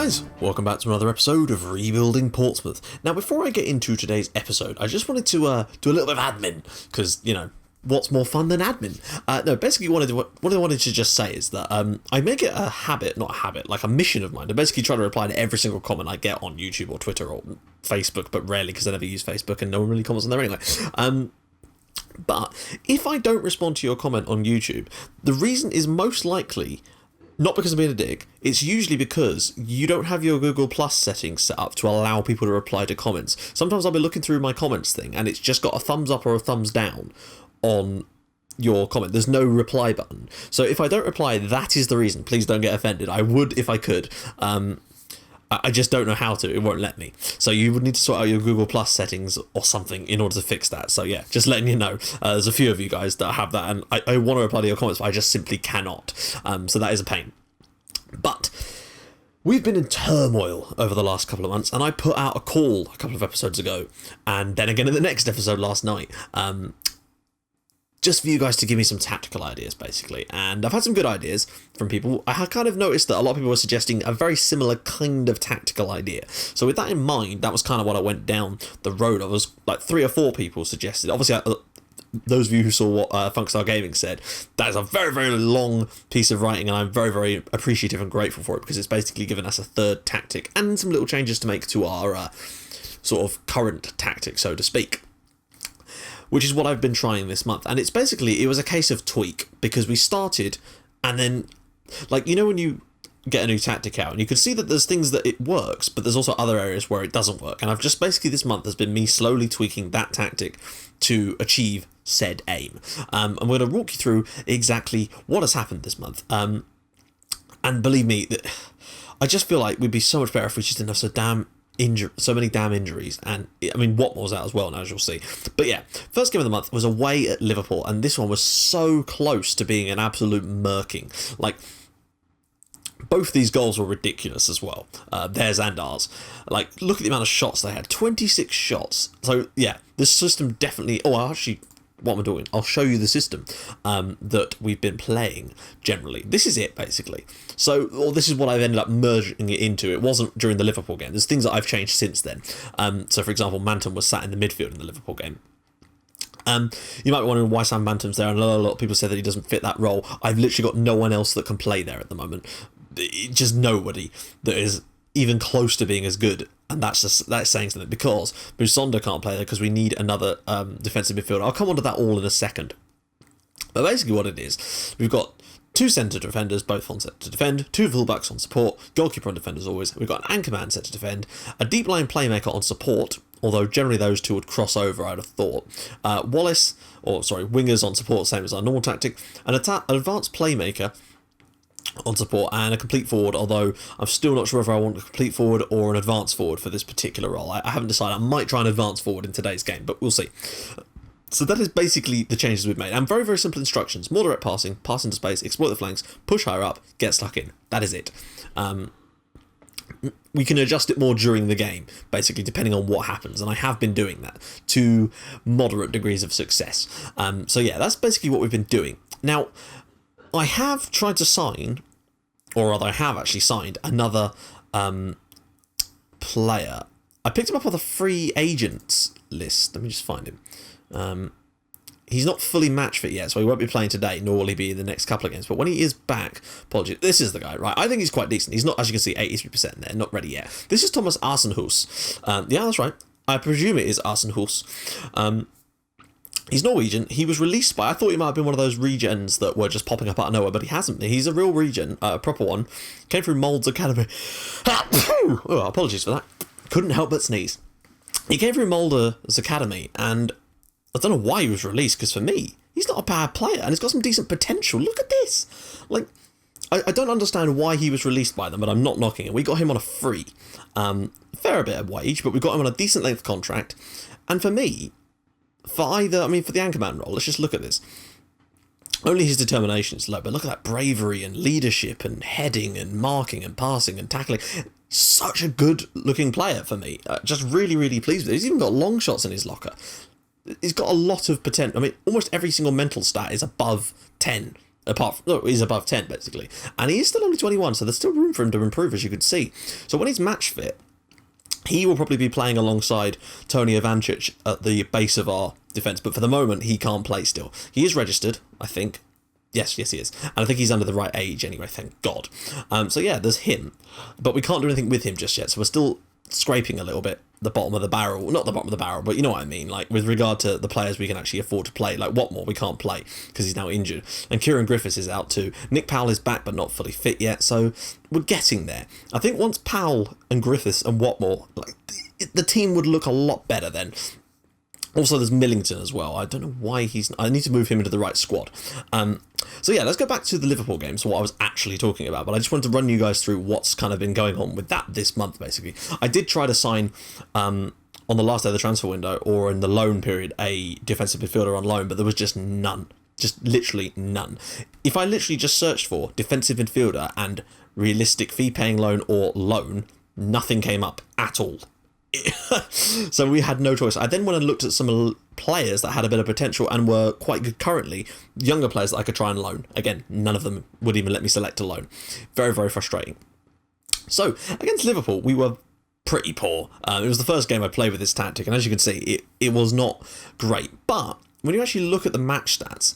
guys, welcome back to another episode of Rebuilding Portsmouth. Now before I get into today's episode, I just wanted to do a little bit of admin, because, you know, what's more fun than admin? No, basically what I wanted to just say is that I make it a habit, not a habit, like a mission of mine, to basically try to reply to every single comment I get on YouTube or Twitter or Facebook, but rarely because I never use Facebook and no one really comments on there anyway. But if I don't respond to your comment on YouTube, the reason is most likely not because I'm being a dick, it's usually because you don't have your Google Plus settings set up to allow people to reply to comments. Sometimes I'll be looking through my comments thing and it's just got a thumbs up or a thumbs down on your comment. There's no reply button. So if I don't reply, that is the reason. Please don't get offended. I would if I could. I just don't know how to. It won't let me. So you would need to sort out your Google Plus settings or something in order to fix that. So yeah, just letting you know. There's a few of you guys that have that, and I want to reply to your comments, but I just simply cannot. So that is a pain. But we've been in turmoil over the last couple of months, and I put out a call a couple of episodes ago, and then again in the next episode last night, just for you guys to give me some tactical ideas, basically. And I've had some good ideas from people. I had kind of noticed that a lot of people were suggesting a very similar kind of tactical idea. So with that in mind, that was kind of what I went down the road. I was like 3 or 4 people suggested. Obviously, those of you who saw what Funkstar Gaming said, that is a very, very long piece of writing, and I'm very, very appreciative and grateful for it, because it's basically given us a third tactic and some little changes to make to our sort of current tactic, so to speak, which is what I've been trying this month. And it's basically, it was a case of tweak, because we started, and then, like, you know when you get a new tactic out, and you can see that there's things that it works, but there's also other areas where it doesn't work. And I've just basically, this month has been me slowly tweaking that tactic to achieve said aim. I'm going to walk you through exactly what has happened this month. And believe me, I just feel like we'd be so much better if we just didn't have so many damn injuries, and I mean Watmore's out as well now, as you'll see. But yeah, first game of the month was away at Liverpool, and this one was so close to being an absolute murking. Like, both these goals were ridiculous as well, theirs and ours. Like, look at the amount of shots they had, 26 shots. So yeah, this system definitely, what am I doing? I'll show you the system that we've been playing generally. This is it, basically. So, or this is what I've ended up merging it into. It wasn't during the Liverpool game. There's things that I've changed since then. So, for example, Manton was sat in the midfield in the Liverpool game. You might be wondering why Sam Manton's there, and a lot of people say that he doesn't fit that role. I've literally got no one else that can play there at the moment. Just nobody that is even close to being as good. And that's saying something, because Musonda can't play there because we need another defensive midfielder. I'll come on to that all in a second. But basically what it is, we've got 2 centre defenders, both on set to defend, 2 fullbacks on support, goalkeeper on defend as always. We've got an anchorman set to defend, a deep line playmaker on support, although generally those two would cross over, I'd have thought. Wingers on support, same as our normal tactic, an advanced playmaker on support, and a complete forward, although I'm still not sure if I want a complete forward or an advanced forward for this particular role. I haven't decided. I might try an advanced forward in today's game, but we'll see. So that is basically the changes we've made, and very, very simple instructions: more direct passing, pass into space, exploit the flanks, push higher up, get stuck in. That is it. We can adjust it more during the game, basically, depending on what happens, and I have been doing that to moderate degrees of success. So yeah, that's basically what we've been doing. Now, I have tried to sign, or rather I have actually signed, another player. I picked him up on the free agents list. Let me just find him. He's not fully match fit yet, so he won't be playing today, nor will he be in the next couple of games. But when he is back, apologies, this is the guy, right? I think he's quite decent. He's not, as you can see, 83% there, not ready yet. This is Thomas Arsenhus. Yeah, that's right. I presume it is Arsenhus. He's Norwegian. He was released by, I thought he might have been one of those regens that were just popping up out of nowhere, but he hasn't. He's a real regen, a proper one. Came through Mold's Academy. Oh, apologies for that. Couldn't help but sneeze. He came through Mulder's Academy, and I don't know why he was released, because for me, he's not a bad player, and he's got some decent potential. Look at this. Like, I don't understand why he was released by them, but I'm not knocking it. We got him on a free. Fair bit of wage, but we got him on a decent length contract. And for me, for the anchorman role, let's just look at this. Only his determination is low, but look at that bravery and leadership and heading and marking and passing and tackling. Such a good looking player for me. Just really, really pleased with it. He's even got long shots in his locker. He's got a lot of potential. I mean, almost every single mental stat is above 10 No, he's above 10 basically, and he is still only 21, so there's still room for him to improve, as you could see. So when he's match fit, he will probably be playing alongside Tony Ivancic at the base of our defence, but for the moment he can't play still. He is registered, I think. Yes, he is. And I think he's under the right age anyway, thank God. So yeah, there's him, but we can't do anything with him just yet, so we're still scraping a little bit the bottom of the barrel. Not the bottom of the barrel, but you know what I mean, like with regard to the players we can actually afford to play. Like Watmore we can't play because he's now injured, and Kieran Griffiths is out too. Nick Powell is back but not fully fit yet, so we're getting there. I think once Powell and Griffiths and Watmore, like the team would look a lot better then. Also, there's Millington as well. I don't know why he's... I need to move him into the right squad. So yeah, let's go back to the Liverpool game, so what I was actually talking about. But I just wanted to run you guys through what's kind of been going on with that this month, basically. I did try to sign, on the last day of the transfer window, or in the loan period, a defensive midfielder on loan, but there was just none. Just literally none. If I literally just searched for defensive midfielder and realistic fee-paying loan or loan, nothing came up at all. So we had no choice. I then went and looked at some players that had a bit of potential and were quite good currently, younger players that I could try and loan. Again, none of them would even let me select a loan. Very, very frustrating. So against Liverpool, we were pretty poor. It was the first game I played with this tactic, and as you can see, it was not great. But when you actually look at the match stats,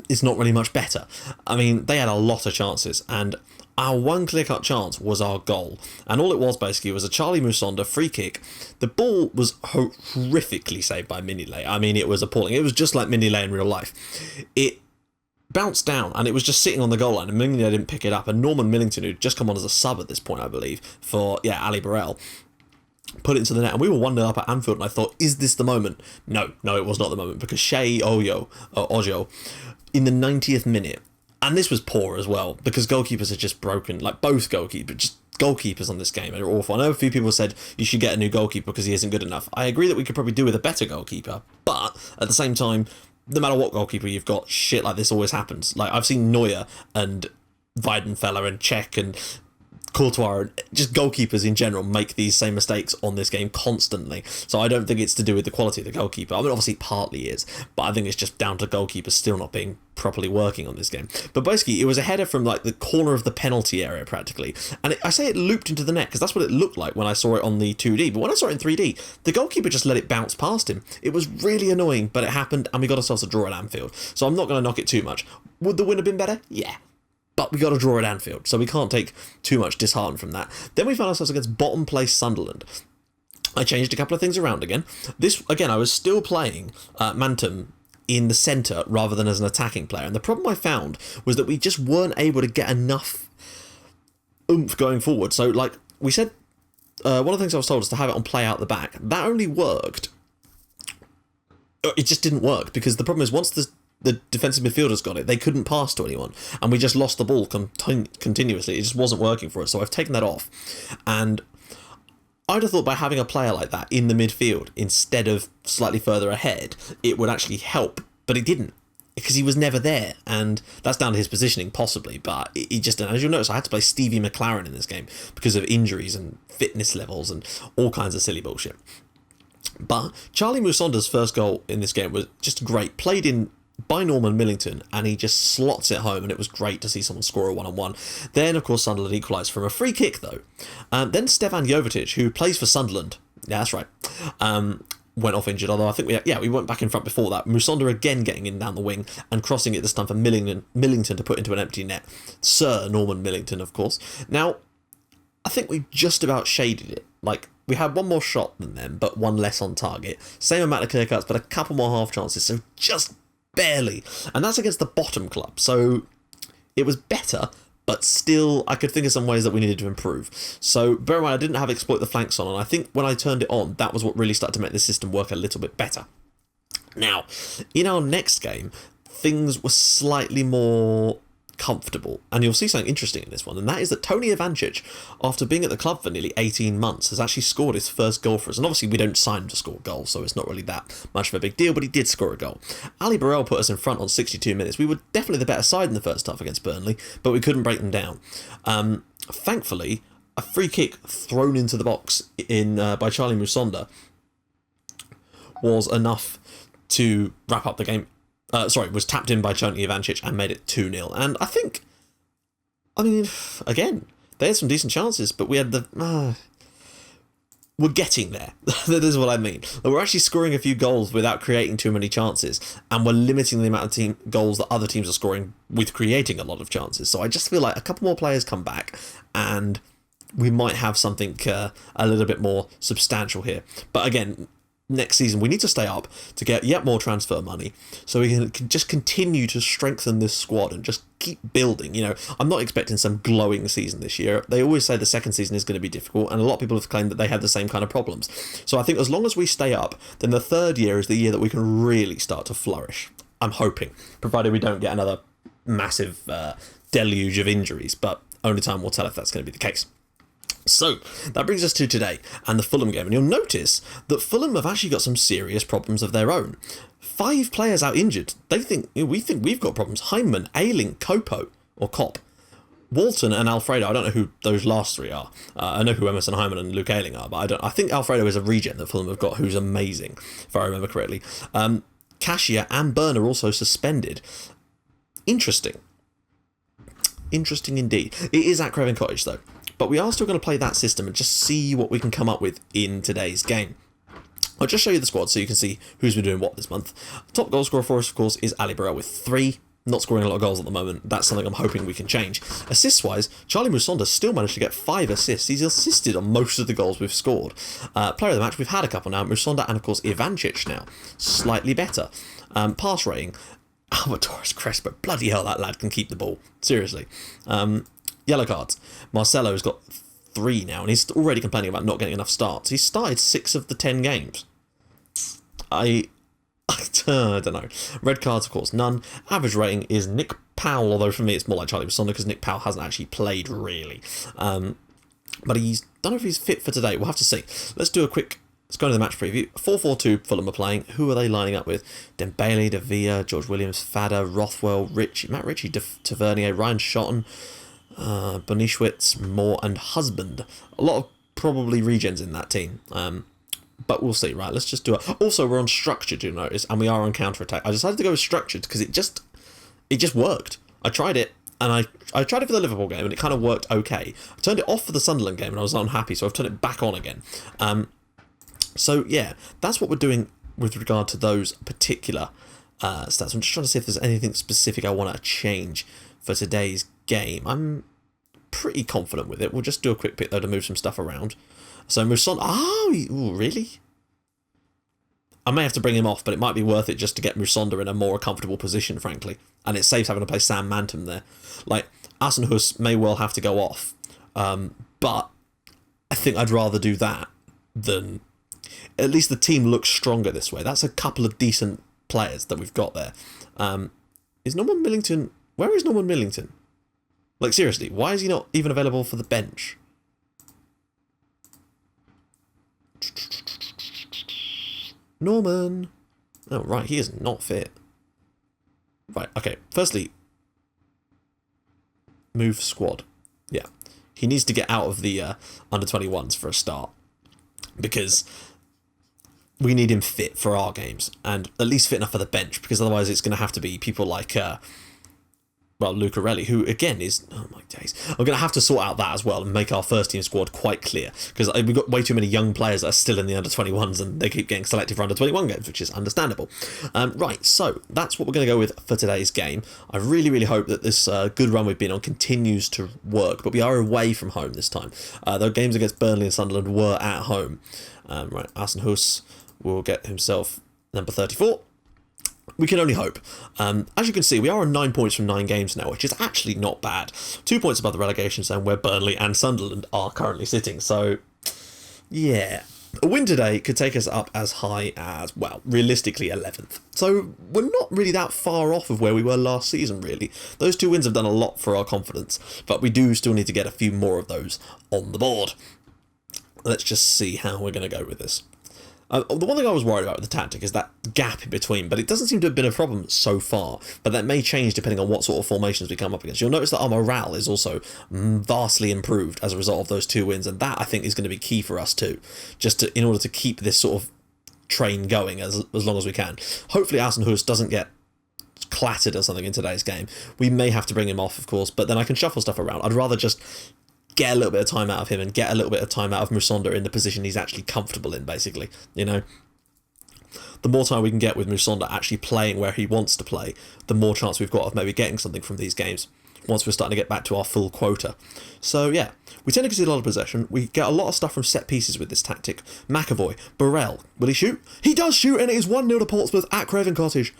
it's not really much better. I mean, they had a lot of chances, and our one clear-cut chance was our goal. And all it was basically was a Charlie Musonda free kick. The ball was horrifically saved by Mignolet. I mean, it was appalling. It was just like Mignolet in real life. It bounced down, and it was just sitting on the goal line, and Mignolet didn't pick it up. And Norman Millington, who'd just come on as a sub at this point, I believe, for, Ali Burrell, put it into the net, and we were 1-0 up at Anfield, and I thought, is this the moment? No, it was not the moment, because Shea Ojo, in the 90th minute, and this was poor as well, because goalkeepers are just broken, like both goalkeepers on this game are awful. I know a few people said you should get a new goalkeeper because he isn't good enough. I agree that we could probably do with a better goalkeeper, but at the same time, no matter what goalkeeper you've got, shit like this always happens. Like, I've seen Neuer and Weidenfeller and Cech and Courtois and just goalkeepers in general make these same mistakes on this game constantly. So I don't think it's to do with the quality of the goalkeeper. I mean, obviously partly is, but I think it's just down to goalkeepers still not being properly working on this game. But basically, it was a header from like the corner of the penalty area practically, and I say it looped into the net because that's what it looked like when I saw it on the 2D. But when I saw it in 3D, the goalkeeper just let it bounce past him. It was really annoying, but it happened, and we got ourselves a draw at Anfield. So I'm not going to knock it too much. Would the win have been better? Yeah. But we got a draw at Anfield, so we can't take too much disheartened from that. Then we found ourselves against bottom place Sunderland. I changed a couple of things around again. Again, I was still playing Mantum in the centre rather than as an attacking player. And the problem I found was that we just weren't able to get enough oomph going forward. So, like we said, one of the things I was told is to have it on play out the back. That only worked. It just didn't work, because the problem is once the defensive midfielders got it, they couldn't pass to anyone, and we just lost the ball continuously. It just wasn't working for us, so I've taken that off. And I'd have thought by having a player like that in the midfield instead of slightly further ahead, it would actually help, but it didn't, because he was never there, and that's down to his positioning possibly, but he just didn't. As you'll notice, I had to play Stevie McLaren in this game because of injuries and fitness levels and all kinds of silly bullshit. But Charlie Musonda's first goal in this game was just great, played in by Norman Millington, and he just slots it home, and it was great to see someone score a one-on-one. Then, of course, Sunderland equalised from a free kick, though. Then Stefan Jovetic, who plays for Sunderland, yeah, that's right, went off injured, although I think we went back in front before that. Musonda again getting in down the wing and crossing it this time for Millington to put into an empty net. Sir Norman Millington, of course. Now, I think we just about shaded it. Like, we had one more shot than them, but one less on target. Same amount of clear cuts, but a couple more half chances, so just barely. And that's against the bottom club, so it was better, but still I could think of some ways that we needed to improve. So bear in mind, I didn't have exploit the flanks on, and I think when I turned it on, that was what really started to make the system work a little bit better. Now, in our next game, things were slightly more comfortable, and you'll see something interesting in this one, and that is that Tony Ivancic, after being at the club for nearly 18 months, has actually scored his first goal for us. And obviously we don't sign him to score goals, so it's not really that much of a big deal, but he did score a goal. Ali Burrell put us in front on 62 minutes. We were definitely the better side in the first half against Burnley, but we couldn't break them down. Thankfully, a free kick thrown into the box by Charlie Musonda was enough to wrap up the game was tapped in by Chonti Ivancic and made it 2-0. And I mean, again, they had some decent chances, but we had we're getting there. That is what I mean. We're actually scoring a few goals without creating too many chances, and we're limiting the amount of goals that other teams are scoring with creating a lot of chances. So I just feel like a couple more players come back, and we might have something a little bit more substantial here. But again, next season we need to stay up to get yet more transfer money so we can just continue to strengthen this squad and just keep building. You know, I'm not expecting some glowing season this year. They always say the second season is going to be difficult, and a lot of people have claimed that they had the same kind of problems. So I think as long as we stay up, then the third year is the year that we can really start to flourish. I'm hoping, provided we don't get another massive deluge of injuries, but only time will tell if that's going to be the case. So, that brings us to today and the Fulham game, and you'll notice that Fulham have actually got some serious problems of their own. 5 players out injured. We think we've got problems. Hyndman, Ayling, Kopo, or Kopp, Walton and Alfredo. I don't know who those last 3 are. I know who Emerson Hyndman and Luke Ayling are, but I think Alfredo is a regen that Fulham have got who's amazing, if I remember correctly. Cashier and Byrne are also suspended. Interesting. Interesting indeed. It is at Craven Cottage, though. But we are still going to play that system and just see what we can come up with in today's game. I'll just show you the squad so you can see who's been doing what this month. Top goal scorer for us, of course, is Ali Burrell with 3. Not scoring a lot of goals at the moment. That's something I'm hoping we can change. Assists-wise, Charlie Musonda still managed to get 5 assists. He's assisted on most of the goals we've scored. Player of the match, we've had a couple now. Musonda and, of course, Ivancic now. Slightly better. Pass rating, Albert Torres Crespo. Bloody hell, that lad can keep the ball. Seriously. Yellow cards. Marcelo's got 3 now, and he's already complaining about not getting enough starts. He's started 6 of the 10 games. I don't know. Red cards, of course, none. Average rating is Nick Powell, although for me it's more like Charlie Musonda because Nick Powell hasn't actually played, really. But don't know if he's fit for today. We'll have to see. Let's go into the match preview. 4-4-2 Fulham are playing. Who are they lining up with? Dembele, De Villa, George Williams, Fada, Rothwell, Matt Ritchie, Tavernier, Ryan Shotton, Bonishwitz, Moore and Husband. A lot of probably regens in that team. But we'll see, right? Let's just do it. Also, we're on structured, you'll notice, and we are on counter-attack. I decided to go with structured because it just worked. I tried it, and I tried it for the Liverpool game, and it kind of worked okay. I turned it off for the Sunderland game, and I was unhappy, so I've turned it back on again. So, yeah, that's what we're doing with regard to those particular stats. I'm just trying to see if there's anything specific I want to change for today's game. I'm pretty confident with it. We'll just do a quick pick, though, to move some stuff around. So Musonda, really? I may have to bring him off, but it might be worth it just to get Musonda in a more comfortable position, frankly. And it saves having to play Sam Mantum there. Like, Asenhus may well have to go off, but I think I'd rather do that than... At least the team looks stronger this way. That's a couple of decent players that we've got there. Is Norman Millington... Where is Norman Millington? Like, seriously, why is he not even available for the bench? Norman. Oh, right, he is not fit. Right, okay. Firstly, move squad. Yeah. He needs to get out of the under-21s for a start. Because we need him fit for our games. And at least fit enough for the bench. Because otherwise it's going to have to be people like... Lucarelli, who again is, oh my days, I'm going to have to sort out that as well and make our first team squad quite clear because we've got way too many young players that are still in the under-21s and they keep getting selected for under-21 games, which is understandable. Right, so that's what we're going to go with for today's game. I really, really hope that this good run we've been on continues to work, but we are away from home this time. The games against Burnley and Sunderland were at home. Right, Asenhus will get himself number 34. We can only hope. As you can see, we are on 9 points from 9 games now, which is actually not bad. 2 points above the relegation zone where Burnley and Sunderland are currently sitting. So, yeah. A win today could take us up as high as, well, realistically 11th. So, we're not really that far off of where we were last season, really. Those 2 wins have done a lot for our confidence, but we do still need to get a few more of those on the board. Let's just see how we're going to go with this. The one thing I was worried about with the tactic is that gap in between, but it doesn't seem to have been a problem so far, but that may change depending on what sort of formations we come up against. You'll notice that our morale is also vastly improved as a result of those 2 wins, and that I think is going to be key for us too, in order to keep this sort of train going as long as we can. Hopefully Asenhus doesn't get clattered or something in today's game, we may have to bring him off, of course, but then I can shuffle stuff around. I'd rather just get a little bit of time out of him and get a little bit of time out of Musonda in the position he's actually comfortable in, basically, you know. The more time we can get with Musonda actually playing where he wants to play, the more chance we've got of maybe getting something from these games once we're starting to get back to our full quota. So yeah, we tend to concede a lot of possession. We get a lot of stuff from set pieces with this tactic. McAvoy, Burrell, will he shoot? He does shoot, and it is 1-0 to Portsmouth at Craven Cottage.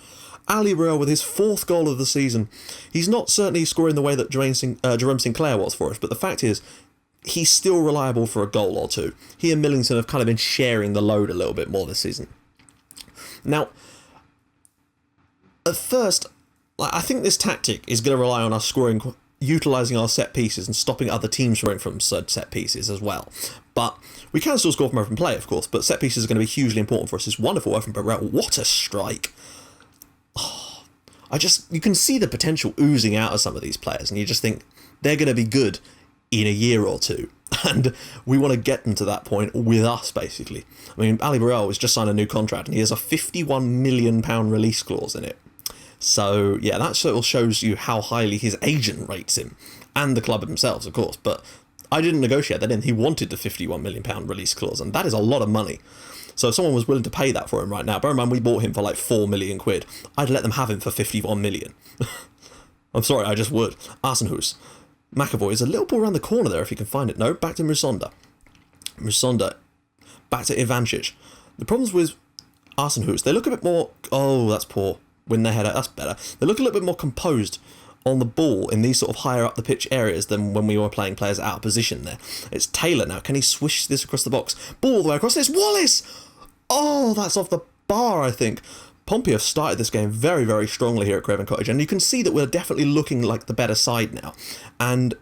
Ali Burrell with his 4th goal of the season. He's not certainly scoring the way that Jerome Sinclair was for us, but the fact is, he's still reliable for a goal or two. He and Millington have kind of been sharing the load a little bit more this season. Now, at first, I think this tactic is going to rely on us scoring, utilising our set pieces and stopping other teams scoring from said set pieces as well. But we can still score from open play, of course, but set pieces are going to be hugely important for us. It's wonderful work from Burrell. What a strike. Oh, you can see the potential oozing out of some of these players, and you just think they're going to be good in a year or two. And we want to get them to that point with us, basically. I mean, Ali Burrell has just signed a new contract, and he has a £51 million release clause in it. So, yeah, that sort of shows you how highly his agent rates him, and the club themselves, of course. But I didn't negotiate that in. He wanted the £51 million release clause, and that is a lot of money. So if someone was willing to pay that for him right now, bear in mind we bought him for like £4 million. I'd let them have him for 51 million. I'm sorry, I just would. Arsenhuis. McAvoy is a little ball around the corner there if you can find it. No, back to Musonda. Musonda, back to Ivancic. The problems with Arsenhuis, they look a bit more... Oh, that's poor. Win their header, that's better. They look a little bit more composed on the ball in these sort of higher up the pitch areas than when we were playing players out of position there. It's Taylor now. Can he swish this across the box? Ball all the way across. It's Wallace! Oh, that's off the bar, I think. Pompey have started this game very, very strongly here at Craven Cottage, and you can see that we're definitely looking like the better side now. And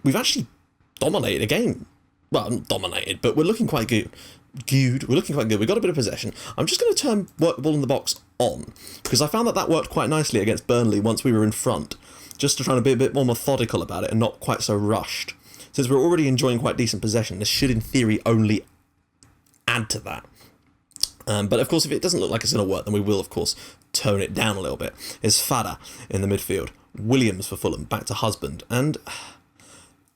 we've actually dominated a game. Well, not dominated, but we're looking quite good. We're looking quite good. We've got a bit of possession. I'm just going to turn work the ball in the box on, because I found that worked quite nicely against Burnley once we were in front, just to try to be a bit more methodical about it and not quite so rushed. Since we're already enjoying quite decent possession, this should in theory only add to that. But of course, if it doesn't look like it's going to work, then we will, of course, tone it down a little bit. Is Fada in the midfield. Williams for Fulham, back to Husband. And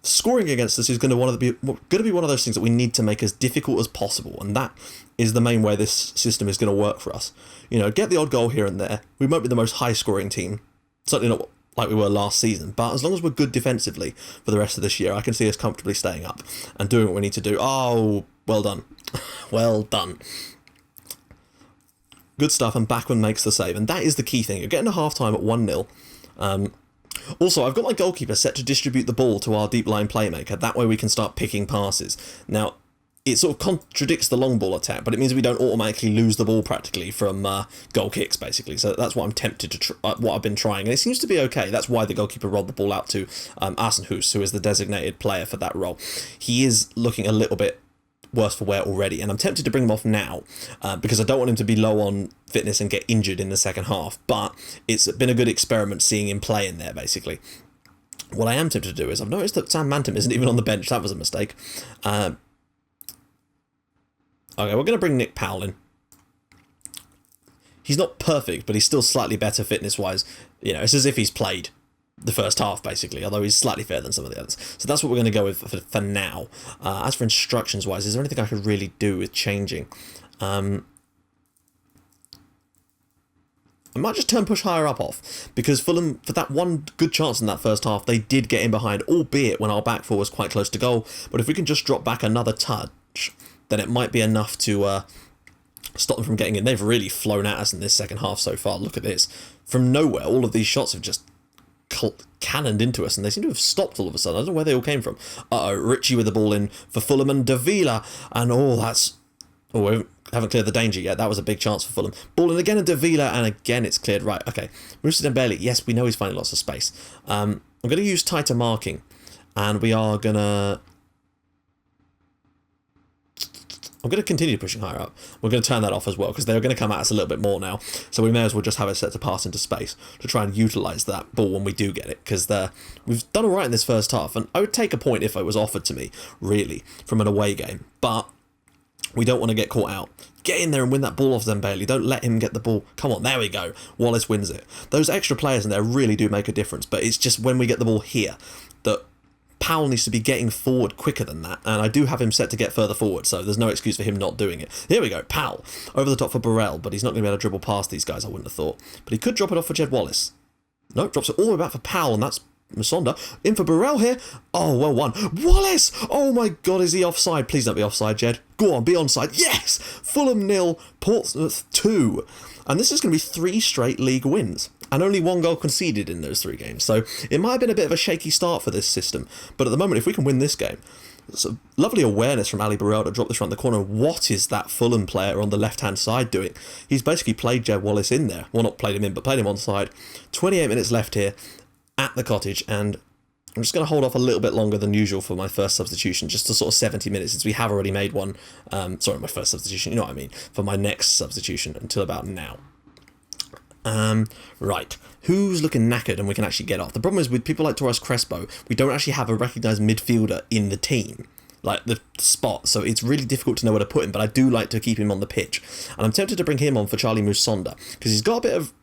scoring against us is going to be one of those things that we need to make as difficult as possible. And that is the main way this system is going to work for us. You know, get the odd goal here and there. We won't be the most high-scoring team. Certainly not like we were last season. But as long as we're good defensively for the rest of this year, I can see us comfortably staying up and doing what we need to do. Oh, well done. Well done. Good stuff, and Bachmann makes the save, and that is the key thing. You're getting to half-time at 1-0. Also, I've got my goalkeeper set to distribute the ball to our deep-line playmaker. That way we can start picking passes. Now, it sort of contradicts the long ball attack, but it means we don't automatically lose the ball practically from goal kicks, basically. So that's what I'm tempted to what I've been trying, and it seems to be okay. That's why the goalkeeper rolled the ball out to Arsenhuis, who is the designated player for that role. He is looking a little bit worse for wear already, and I'm tempted to bring him off now because I don't want him to be low on fitness and get injured in the second half, but it's been a good experiment seeing him play in there, basically. What I am tempted to do is, I've noticed that Sam Manton isn't even on the bench. That was a mistake. Okay, we're going to bring Nick Powell in. He's not perfect, but he's still slightly better fitness-wise. You know, it's as if he's played the first half, basically, although he's slightly fairer than some of the others. So that's what we're going to go with for now. As for instructions-wise, is there anything I could really do with changing? I might just turn push higher up off, because Fulham, for that one good chance in that first half, they did get in behind, albeit when our back four was quite close to goal. But if we can just drop back another touch, then it might be enough to stop them from getting in. They've really flown at us in this second half so far. Look at this. From nowhere, all of these shots have just cannoned into us, and they seem to have stopped all of a sudden. I don't know where they all came from. Ritchie with the ball in for Fulham, and Davila, and we haven't cleared the danger yet. That was a big chance for Fulham. Ball in again, and Davila, and again it's cleared. Right, okay. Moussa Dembele, yes, we know he's finding lots of space. I'm going to use tighter marking, and I'm going to continue pushing higher up. We're going to turn that off as well, because they're going to come at us a little bit more now. So we may as well just have it set to pass into space to try and utilise that ball when we do get it, because we've done all right in this first half, and I would take a point if it was offered to me, really, from an away game. But we don't want to get caught out. Get in there and win that ball off Bailey. Don't let him get the ball. Come on, there we go. Wallace wins it. Those extra players in there really do make a difference, but it's just when we get the ball here that Powell needs to be getting forward quicker than that, and I do have him set to get further forward, so there's no excuse for him not doing it. Here we go, Powell. Over the top for Burrell, but he's not going to be able to dribble past these guys, I wouldn't have thought. But he could drop it off for Jed Wallace. Nope, drops it all the way back for Powell, and that's Musonda. In for Burrell here. Oh, well won. Wallace! Oh my god, is he offside? Please don't be offside, Jed. Go on, be onside. Yes! Fulham 0, Portsmouth 2. And this is going to be 3 straight league wins. And only 1 goal conceded in those 3 games. So it might have been a bit of a shaky start for this system. But at the moment, if we can win this game, it's a lovely awareness from Ali Burrell to drop this around the corner. What is that Fulham player on the left-hand side doing? He's basically played Jed Wallace in there. Well, not played him in, but played him on the side. 28 minutes left here at the Cottage. And I'm just going to hold off a little bit longer than usual for my first substitution, just to sort of 70 minutes, since we have already made one. Sorry, my first substitution, you know what I mean, for my next substitution until about now. Right, who's looking knackered and we can actually get off? The problem is with people like Torres Crespo, we don't actually have a recognised midfielder in the team, like the spot, so it's really difficult to know where to put him, but I do like to keep him on the pitch. And I'm tempted to bring him on for Charlie Musonda, because he's got a bit of...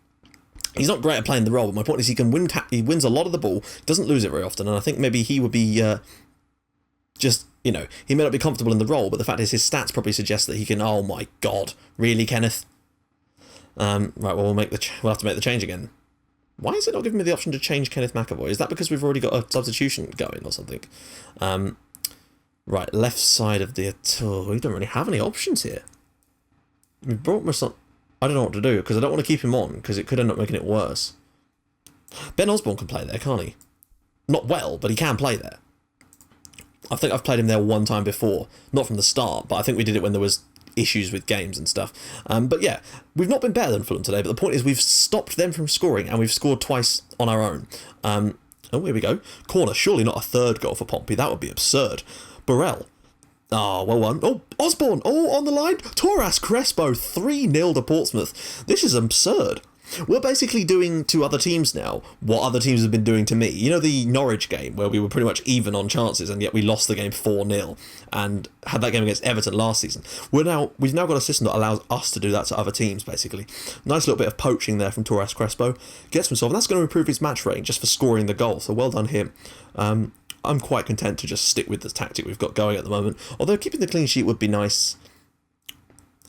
He's not great at playing the role, but my point is he wins a lot of the ball, doesn't lose it very often, and I think maybe he would be just, you know, he may not be comfortable in the role, but the fact is his stats probably suggest that he can... Oh my god, really, Kenneth? Right, well, we'll have to make the change again. Why is it not giving me the option to change Kenneth McAvoy? Is that because we've already got a substitution going or something? Right, left side of the... Oh, we don't really have any options here. We brought my son... I don't know what to do, because I don't want to keep him on, because it could end up making it worse. Ben Osborne can play there, can't he? Not well, but he can play there. I think I've played him there 1 time before. Not from the start, but I think we did it when there was issues with games and stuff. But yeah, we've not been better than Fulham today, but the point is we've stopped them from scoring, and we've scored twice on our own. Oh, here we go. Corner, surely not a 3rd goal for Pompey. That would be absurd. Burrell. Oh, well won. Oh, Osborne. Oh, on the line. Torres Crespo, 3-0 to Portsmouth. This is absurd. We're basically doing to other teams now what other teams have been doing to me. You know the Norwich game where we were pretty much even on chances and yet we lost the game 4-0 and had that game against Everton last season. We've now got a system that allows us to do that to other teams, basically. Nice little bit of poaching there from Torres Crespo. Gets himself, and that's going to improve his match rating just for scoring the goal, so well done him. I'm quite content to just stick with the tactic we've got going at the moment, although keeping the clean sheet would be nice.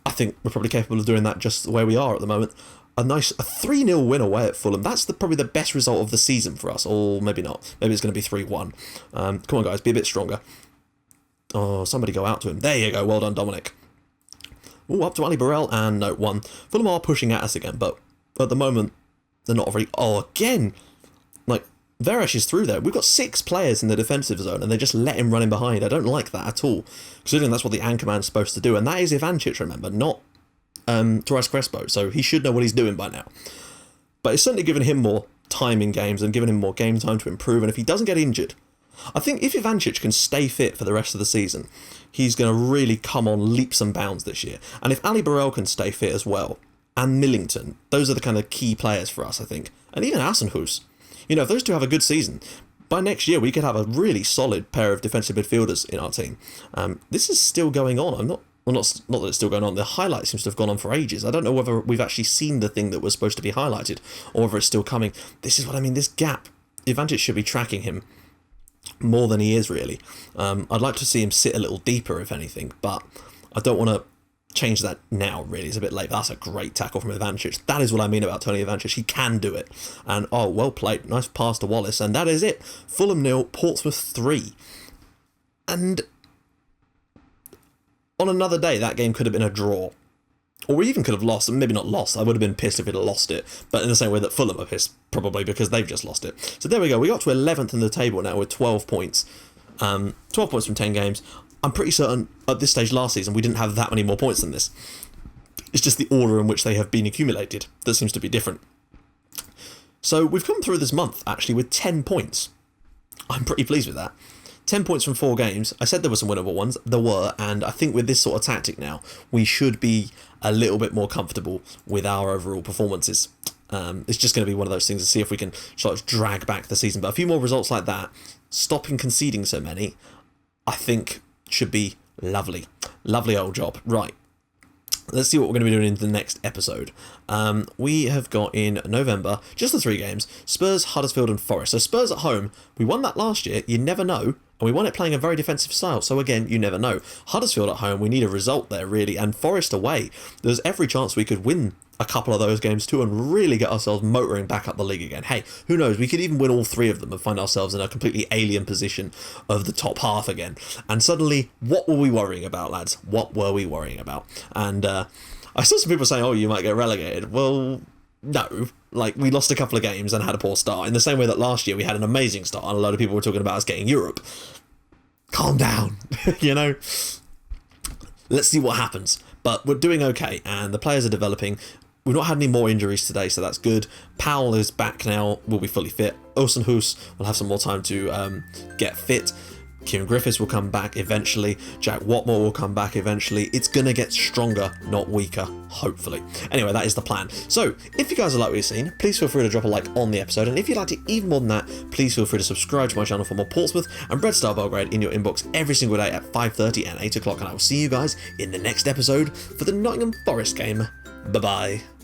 I think we're probably capable of doing that just the way we are at the moment. A 3-0 win away at Fulham. That's probably the best result of the season for us. Or maybe not. Maybe it's going to be 3-1. Come on, guys. Be a bit stronger. Oh, somebody go out to him. There you go. Well done, Dominic. Oh, up to Ali Burrell. And no, 1. Fulham are pushing at us again. But at the moment, they're not very... Oh, again. Like, Veresh is through there. We've got 6 players in the defensive zone. And they just let him run in behind. I don't like that at all. Considering that's what the anchorman's supposed to do. And that is Ivancic, remember. Not... Torres Crespo, so he should know what he's doing by now. But it's certainly given him more time in games and given him more game time to improve, and if he doesn't get injured, I think if Ivancic can stay fit for the rest of the season, he's going to really come on leaps and bounds this year. And if Ali Burrell can stay fit as well, and Millington, those are the kind of key players for us, I think. And even Assenhuis. You know, if those two have a good season, by next year we could have a really solid pair of defensive midfielders in our team. This is still going on. Not that it's still going on. The highlight seems to have gone on for ages. I don't know whether we've actually seen the thing that was supposed to be highlighted or whether it's still coming. This is what I mean, this gap. Ivancic should be tracking him more than he is, really. I'd like to see him sit a little deeper, if anything, but I don't want to change that now, really. It's a bit late. That's a great tackle from Ivancic. That is what I mean about Tony Ivancic. He can do it. And, oh, well played. Nice pass to Wallace. And that is it. Fulham 0, Portsmouth 3. And... on another day, that game could have been a draw. Or we even could have lost, maybe not lost. I would have been pissed if it had lost it. But in the same way that Fulham are pissed, probably, because they've just lost it. So there we go. We got to 11th in the table now with 12 points. 12 points from 10 games. I'm pretty certain at this stage last season we didn't have that many more points than this. It's just the order in which they have been accumulated that seems to be different. So we've come through this month, actually, with 10 points. I'm pretty pleased with that. 10 points from 4 games. I said there were some winnable ones. There were, and I think with this sort of tactic now, we should be a little bit more comfortable with our overall performances. It's just going to be one of those things to see if we can sort of drag back the season. But a few more results like that, stopping conceding so many, I think should be lovely. Lovely old job. Right. let's see what we're going to be doing in the next episode. We have got in November just the 3 games: Spurs, Huddersfield and Forest. So Spurs at home, we won that last year, you never know, and we won it playing a very defensive style, so again, you never know. Huddersfield at home, we need a result there really, and Forest away, there's every chance we could win a couple of those games too and really get ourselves motoring back up the league again. Hey, who knows, we could even win all 3 of them and find ourselves in a completely alien position of the top half again. And suddenly, what were we worrying about, lads? What were we worrying about? And I saw some people saying, oh, you might get relegated. Well, no. Like, we lost a couple of games and had a poor start, in the same way that last year we had an amazing start and a load of people were talking about us getting Europe. Calm down, you know? Let's see what happens. But we're doing okay, and the players are developing. We've not had any more injuries today, so that's good. Powell is back now, will be fully fit. Olsenhus will have some more time to get fit. Kieran Griffiths will come back eventually. Jack Watmore will come back eventually. It's going to get stronger, not weaker, hopefully. Anyway, that is the plan. So, if you guys like what you've seen, please feel free to drop a like on the episode. And if you'd like it even more than that, please feel free to subscribe to my channel for more Portsmouth and Red Star Belgrade in your inbox every single day at 5:30 and 8 o'clock. And I will see you guys in the next episode for the Nottingham Forest game. Bye-bye.